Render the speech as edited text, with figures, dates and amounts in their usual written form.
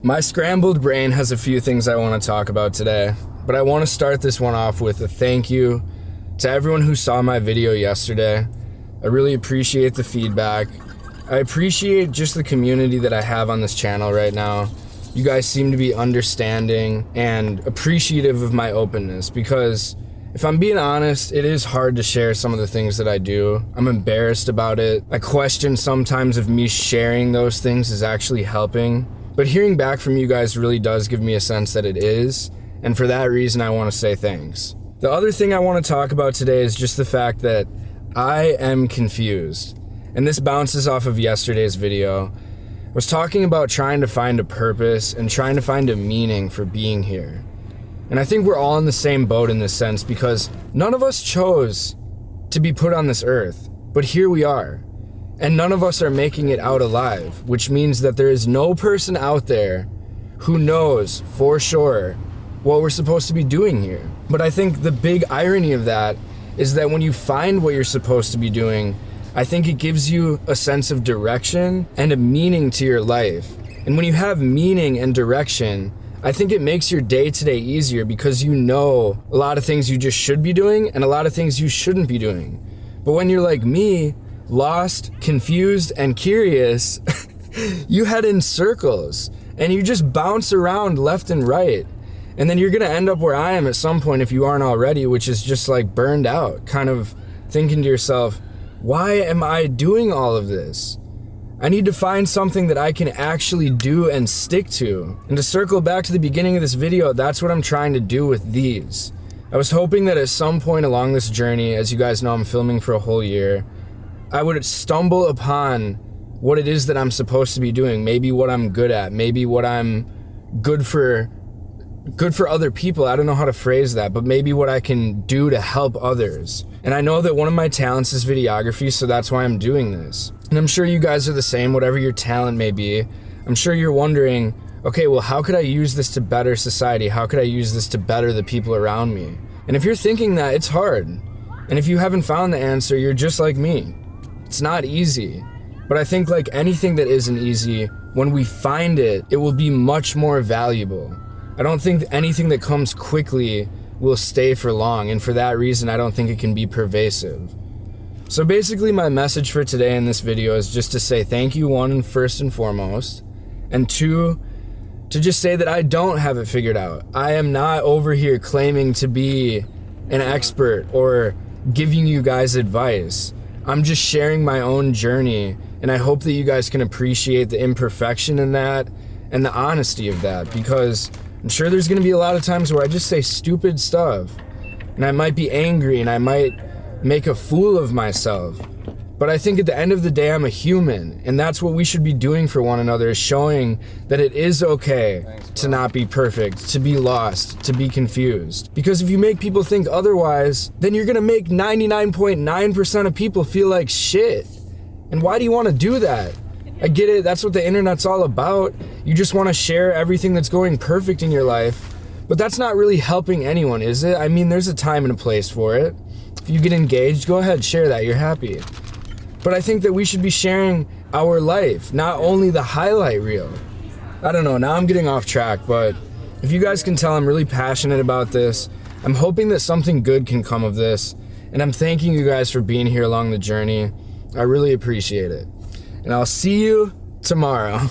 My scrambled brain has a few things I want to talk about today, but I want to start this one off with a thank you to everyone who saw my video yesterday. I really appreciate the feedback. I appreciate just the community that I have on this channel right now. You guys seem to be understanding and appreciative of my openness because if I'm being honest, it is hard to share some of the things that I do. I'm embarrassed about it. I question sometimes if me sharing those things is actually helping. But hearing back from you guys really does give me a sense that it is, and for that reason I want to say thanks. The other thing I want to talk about today is just the fact that I am confused, and this bounces off of yesterday's video. I was talking about trying to find a purpose and trying to find a meaning for being here. And I think we're all in the same boat in this sense because none of us chose to be put on this earth, but here we are. And none of us are making it out alive, which means that there is no person out there who knows for sure what we're supposed to be doing here. But I think the big irony of that is that when you find what you're supposed to be doing, I think it gives you a sense of direction and a meaning to your life. And when you have meaning and direction, I think it makes your day-to-day easier because you know a lot of things you just should be doing and a lot of things you shouldn't be doing. But when you're like me, lost, confused, and curious, you head in circles and you just bounce around left and right. And then you're gonna end up where I am at some point if you aren't already, which is just like burned out, kind of thinking to yourself, why am I doing all of this? I need to find something that I can actually do and stick to. And to circle back to the beginning of this video, that's what I'm trying to do with these. I was hoping that at some point along this journey, as you guys know, I'm filming for a whole year, I would stumble upon what it is that I'm supposed to be doing, maybe what I'm good at, maybe what I'm good for other people. I don't know how to phrase that, but maybe what I can do to help others. And I know that one of my talents is videography, so that's why I'm doing this. And I'm sure you guys are the same, whatever your talent may be. I'm sure you're wondering, okay, well, how could I use this to better society? How could I use this to better the people around me? And if you're thinking that, it's hard. And if you haven't found the answer, you're just like me. It's not easy, but I think like anything that isn't easy, when we find it, it will be much more valuable. I don't think anything that comes quickly will stay for long, and for that reason, I don't think it can be pervasive. So basically my message for today in this video is just to say thank you, one, first and foremost, and two, to just say that I don't have it figured out. I am not over here claiming to be an expert or giving you guys advice. I'm just sharing my own journey, and I hope that you guys can appreciate the imperfection in that and the honesty of that, because I'm sure there's gonna be a lot of times where I just say stupid stuff, and I might be angry, and I might make a fool of myself. But I think at the end of the day, I'm a human, and that's what we should be doing for one another, is showing that it is okay to not be perfect, to be lost, to be confused. Because if you make people think otherwise, then you're gonna make 99.9% of people feel like shit. And why do you wanna do that? I get it, that's what the internet's all about. You just wanna share everything that's going perfect in your life, but that's not really helping anyone, is it? I mean, there's a time and a place for it. If you get engaged, go ahead, share that, you're happy. But I think that we should be sharing our life, not only the highlight reel. I don't know, now I'm getting off track, but if you guys can tell, I'm really passionate about this. I'm hoping that something good can come of this, and I'm thanking you guys for being here along the journey. I really appreciate it. And I'll see you tomorrow.